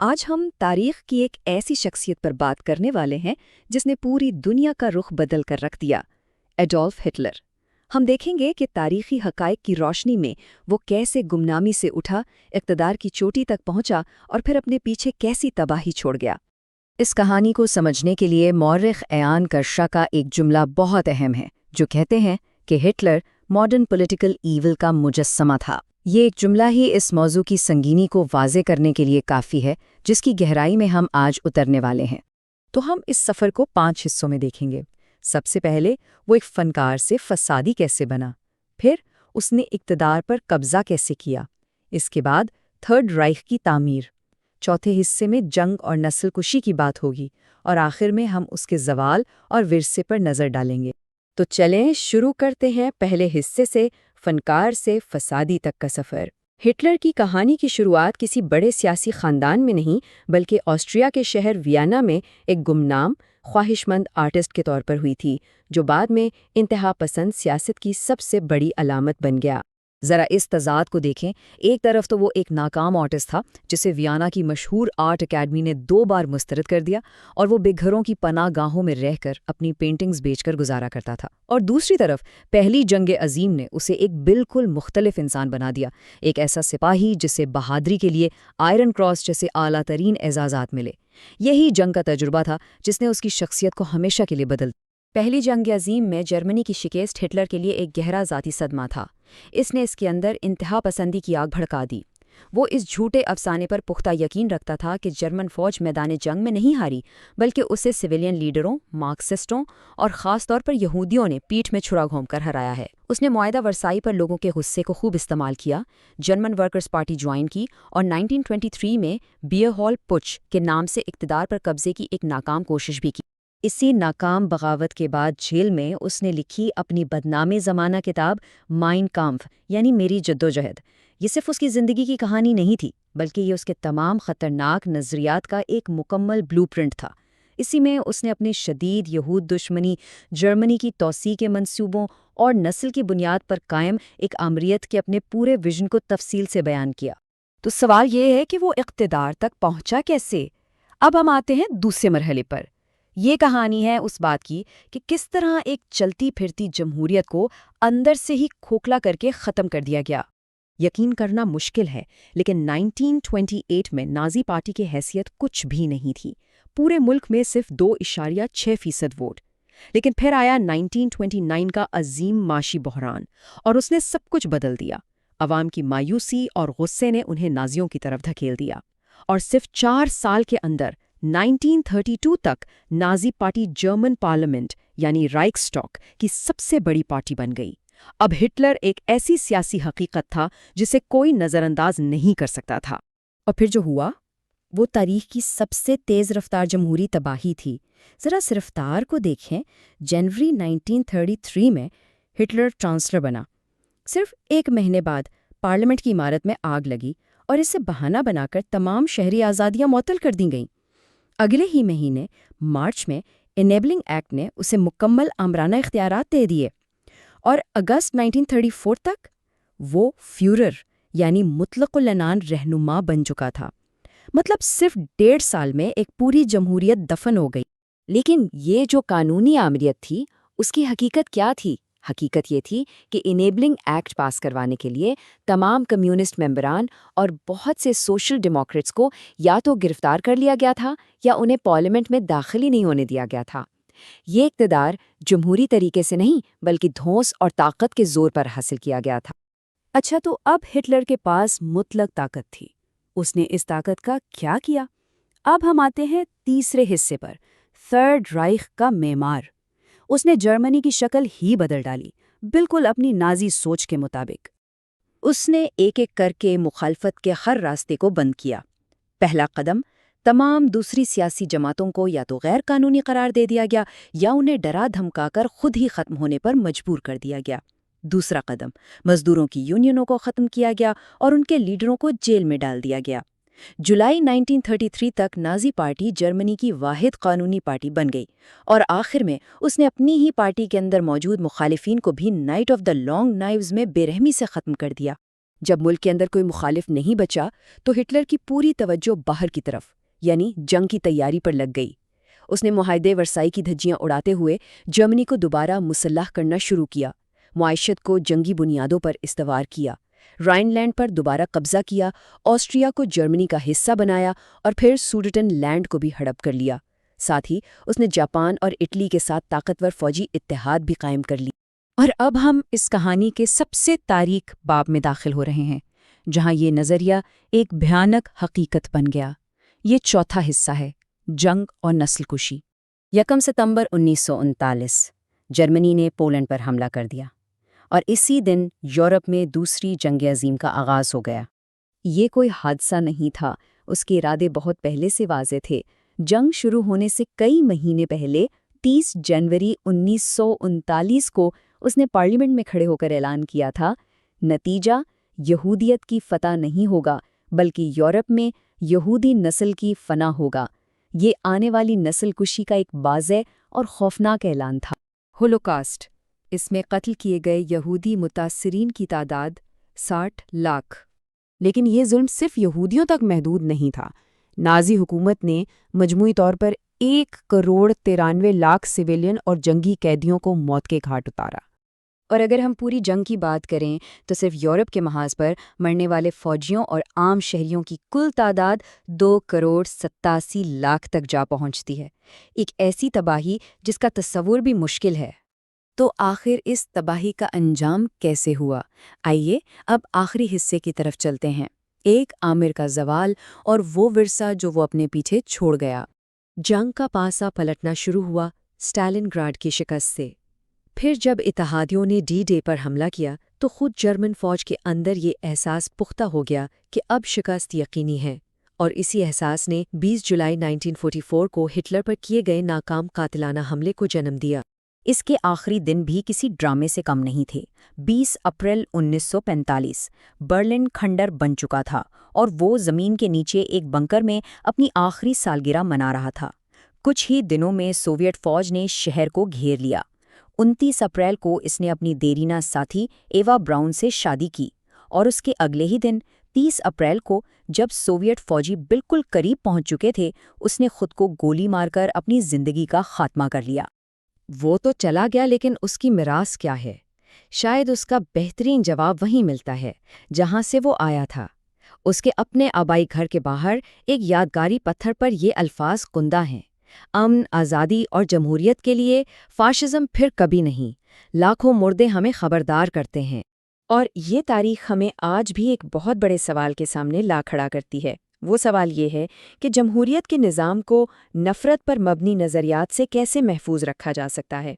آج ہم تاریخ کی ایک ایسی شخصیت پر بات کرنے والے ہیں جس نے پوری دنیا کا رخ بدل کر رکھ دیا، ایڈولف ہٹلر۔ ہم دیکھیں گے کہ تاریخی حقائق کی روشنی میں وہ کیسے گمنامی سے اٹھا، اقتدار کی چوٹی تک پہنچا اور پھر اپنے پیچھے کیسی تباہی چھوڑ گیا۔ اس کہانی کو سمجھنے کے لیے مورخ ایان کرشا کا ایک جملہ بہت اہم ہے، جو کہتے ہیں کہ ہٹلر ماڈرن پولیٹیکل ایول کا مجسمہ تھا۔ یہ ایک جملہ ہی اس موضوع کی سنگینی کو واضح کرنے کے لیے کافی ہے، جس کی گہرائی میں ہم آج اترنے والے ہیں۔ تو ہم اس سفر کو 5 حصوں میں دیکھیں گے۔ سب سے پہلے وہ ایک فنکار سے فسادی کیسے بنا، پھر اس نے اقتدار پر قبضہ کیسے کیا، اس کے بعد تھرڈ رائخ کی تعمیر، چوتھے حصے میں جنگ اور نسل کشی کی بات ہوگی، اور آخر میں ہم اس کے زوال اور ورثے پر نظر ڈالیں گے۔ تو چلیں شروع کرتے ہیں پہلے حصے سے، فنکار سے فسادی تک کا سفر۔ ہٹلر کی کہانی کی شروعات کسی بڑے سیاسی خاندان میں نہیں، بلکہ آسٹریا کے شہر ویانا میں ایک گمنام، خواہش مند آرٹسٹ کے طور پر ہوئی تھی، جو بعد میں انتہا پسند سیاست کی سب سے بڑی علامت بن گیا۔ ذرا اس تضاد کو دیکھیں۔ ایک طرف تو وہ ایک ناکام آرٹسٹ تھا جسے ویانا کی مشہور آرٹ اکیڈمی نے 2 بار مسترد کر دیا، اور وہ بے گھروں کی پناہ گاہوں میں رہ کر اپنی پینٹنگز بیچ کر گزارا کرتا تھا، اور دوسری طرف پہلی جنگ عظیم نے اسے ایک بالکل مختلف انسان بنا دیا، ایک ایسا سپاہی جسے بہادری کے لیے آئرن کراس جیسے اعلیٰ ترین اعزازات ملے۔ یہی جنگ کا تجربہ تھا جس نے اس کی شخصیت کو ہمیشہ کے لیے بدل دیا۔ پہلی جنگ عظیم میں جرمنی کی شکست ہٹلر کے لیے ایک گہرا ذاتی صدمہ تھا۔ اس نے اس کے اندر انتہا پسندی کی آگ بھڑکا دی۔ وہ اس جھوٹے افسانے پر پختہ یقین رکھتا تھا کہ جرمن فوج میدان جنگ میں نہیں ہاری، بلکہ اسے سویلین لیڈروں، مارکسسٹوں اور خاص طور پر یہودیوں نے پیٹھ میں چھرا گھوم کر ہرایا ہے۔ اس نے معاہدہ ورسائی پر لوگوں کے غصے کو خوب استعمال کیا، جرمن ورکرز پارٹی جوائن کی، اور 1923 میں بیئر ہال پچ کے نام سے اقتدار پر قبضے کی ایک ناکام کوشش بھی کی۔ اسی ناکام بغاوت کے بعد جیل میں اس نے لکھی اپنی بدنام زمانہ کتاب مائن کامف، یعنی میری جدوجہد۔ یہ صرف اس کی زندگی کی کہانی نہیں تھی، بلکہ یہ اس کے تمام خطرناک نظریات کا ایک مکمل بلو پرنٹ تھا۔ اسی میں اس نے اپنی شدید یہود دشمنی، جرمنی کی توسیع کے منصوبوں اور نسل کی بنیاد پر قائم ایک آمریت کے اپنے پورے ویژن کو تفصیل سے بیان کیا۔ تو سوال یہ ہے کہ وہ اقتدار تک پہنچا کیسے؟ اب ہم آتے ہیں دوسرے مرحلے پر۔ یہ کہانی ہے اس بات کی کہ کس طرح ایک چلتی پھرتی جمہوریت کو اندر سے ہی کھوکھلا کر کے ختم کر دیا گیا۔ یقین کرنا مشکل ہے، لیکن 1928 میں نازی پارٹی کی حیثیت کچھ بھی نہیں تھی۔ پورے ملک میں صرف 2.6% ووٹ۔ لیکن پھر آیا 1929 کا عظیم معاشی بحران، اور اس نے سب کچھ بدل دیا۔ عوام کی مایوسی اور غصے نے انہیں نازیوں کی طرف دھکیل دیا، اور صرف 4 سال کے اندر 1932 تک نازی پارٹی جرمن پارلیمنٹ یعنی رائکسٹاگ کی سب سے بڑی پارٹی بن گئی۔ اب ہٹلر ایک ایسی سیاسی حقیقت تھا جسے کوئی نظر انداز نہیں کر سکتا تھا۔ اور پھر جو ہوا وہ تاریخ کی سب سے تیز رفتار جمہوری تباہی تھی۔ ذرا اس رفتار کو دیکھیں۔ جنوری 1933 میں ہٹلر چانسلر بنا۔ صرف 1 مہینے بعد پارلیمنٹ کی عمارت میں آگ لگی، اور اسے بہانہ بنا کر تمام شہری آزادیاں معطل کر دی گئیں۔ اگلے ہی مہینے مارچ میں انیبلنگ ایکٹ نے اسے مکمل آمرانہ اختیارات دے دیے، اور اگست 1934 تک وہ فیورر یعنی مطلق العنان رہنما بن چکا تھا۔ مطلب صرف 1.5 سال میں ایک پوری جمہوریت دفن ہو گئی۔ لیکن یہ جو قانونی آمریت تھی، اس کی حقیقت کیا تھی؟ حقیقت یہ تھی کہ انیبلنگ ایکٹ پاس کروانے کے لیے تمام کمیونسٹ ممبران اور بہت سے سوشل ڈیموکریٹس کو یا تو گرفتار کر لیا گیا تھا یا انہیں پارلیمنٹ میں داخل ہی نہیں ہونے دیا گیا تھا۔ یہ اقتدار جمہوری طریقے سے نہیں، بلکہ دھونس اور طاقت کے زور پر حاصل کیا گیا تھا۔ اچھا، تو اب ہٹلر کے پاس مطلق طاقت تھی۔ اس نے اس طاقت کا کیا کیا؟ اب ہم آتے ہیں تیسرے حصے پر، تھرڈ رائخ کا معمار۔ اس نے جرمنی کی شکل ہی بدل ڈالی، بالکل اپنی نازی سوچ کے مطابق۔ اس نے ایک ایک کر کے مخالفت کے ہر راستے کو بند کیا۔ پہلا قدم، تمام دوسری سیاسی جماعتوں کو یا تو غیر قانونی قرار دے دیا گیا یا انہیں ڈرا دھمکا کر خود ہی ختم ہونے پر مجبور کر دیا گیا۔ دوسرا قدم، مزدوروں کی یونینوں کو ختم کیا گیا اور ان کے لیڈروں کو جیل میں ڈال دیا گیا۔ جولائی 1933 تک نازی پارٹی جرمنی کی واحد قانونی پارٹی بن گئی، اور آخر میں اس نے اپنی ہی پارٹی کے اندر موجود مخالفین کو بھی نائٹ آف دا لانگ نائیوز میں بے رحمی سے ختم کر دیا۔ جب ملک کے اندر کوئی مخالف نہیں بچا تو ہٹلر کی پوری توجہ باہر کی طرف یعنی جنگ کی تیاری پر لگ گئی۔ اس نے معاہدے ورسائی کی دھجیاں اڑاتے ہوئے جرمنی کو دوبارہ مسلح کرنا شروع کیا، معیشت کو جنگی بنیادوں پر استوار کیا، رائن لینڈ پر دوبارہ قبضہ کیا، آسٹریا کو جرمنی کا حصہ بنایا اور پھر سوڈٹن لینڈ کو بھی ہڑپ کر لیا۔ ساتھ ہی اس نے جاپان اور اٹلی کے ساتھ طاقتور فوجی اتحاد بھی قائم کر لی۔ اور اب ہم اس کہانی کے سب سے تاریک باب میں داخل ہو رہے ہیں، جہاں یہ نظریہ ایک بھیانک حقیقت بن گیا۔ یہ چوتھا حصہ ہے، جنگ اور نسل کشی۔ 1 ستمبر 1939 جرمنی نے پولینڈ پر حملہ کر دیا اور اسی دن یورپ میں دوسری جنگ عظیم کا آغاز ہو گیا۔ یہ کوئی حادثہ نہیں تھا، اس کے ارادے بہت پہلے سے واضح تھے۔ جنگ شروع ہونے سے کئی مہینے پہلے 30 جنوری 1939 کو اس نے پارلیمنٹ میں کھڑے ہو کر اعلان کیا تھا، نتیجہ یہودیت کی فتح نہیں ہوگا بلکہ یورپ میں یہودی نسل کی فنا ہوگا۔ یہ آنے والی نسل کشی کا ایک واضح اور خوفناک اعلان تھا۔ ہولوکاسٹ، اس میں قتل کیے گئے یہودی متاثرین کی تعداد 60 لاکھ۔ لیکن یہ ظلم صرف یہودیوں تک محدود نہیں تھا۔ نازی حکومت نے مجموعی طور پر 1,93,00,000 سویلین اور جنگی قیدیوں کو موت کے گھاٹ اتارا۔ اور اگر ہم پوری جنگ کی بات کریں تو صرف یورپ کے محاذ پر مرنے والے فوجیوں اور عام شہریوں کی کل تعداد 2,87,00,000 تک جا پہنچتی ہے۔ ایک ایسی تباہی جس کا تصور بھی مشکل ہے۔ تو آخر اس تباہی کا انجام کیسے ہوا؟ آئیے اب آخری حصے کی طرف چلتے ہیں، ایک آمر کا زوال اور وہ ورثہ جو وہ اپنے پیچھے چھوڑ گیا۔ جنگ کا پاسا پلٹنا شروع ہوا اسٹالن گراڈ کی شکست سے۔ پھر جب اتحادیوں نے ڈی ڈے پر حملہ کیا تو خود جرمن فوج کے اندر یہ احساس پختہ ہو گیا کہ اب شکست یقینی ہے، اور اسی احساس نے 20 جولائی 1944 کو ہٹلر پر کیے گئے ناکام قاتلانہ حملے کو جنم دیا۔ اس کے آخری دن بھی کسی ڈرامے سے کم نہیں تھے۔ 20 اپریل 1945 برلن کھنڈر بن چکا تھا اور وہ زمین کے نیچے ایک بنکر میں اپنی آخری سالگرہ منا رہا تھا۔ کچھ ہی دنوں میں سوویٹ فوج نے شہر کو گھیر لیا۔ 29 اپریل کو اس نے اپنی دیرینہ ساتھی ایوا براؤن سے شادی کی اور اس کے اگلے ہی دن 30 اپریل کو جب سوویٹ فوجی بالکل قریب پہنچ چکے تھے اس نے خود کو گولی مار کر اپنی زندگی کا خاتمہ کر لیا۔ وہ تو چلا گیا، لیکن اس کی میراث کیا ہے؟ شاید اس کا بہترین جواب وہیں ملتا ہے جہاں سے وہ آیا تھا۔ اس کے اپنے آبائی گھر کے باہر ایک یادگاری پتھر پر یہ الفاظ کندہ ہیں: امن، آزادی اور جمہوریت کے لیے فاشزم پھر کبھی نہیں۔ لاکھوں مردے ہمیں خبردار کرتے ہیں۔ اور یہ تاریخ ہمیں آج بھی ایک بہت بڑے سوال کے سامنے لا کھڑا کرتی ہے۔ وہ سوال یہ ہے کہ جمہوریت کے نظام کو نفرت پر مبنی نظریات سے کیسے محفوظ رکھا جا سکتا ہے؟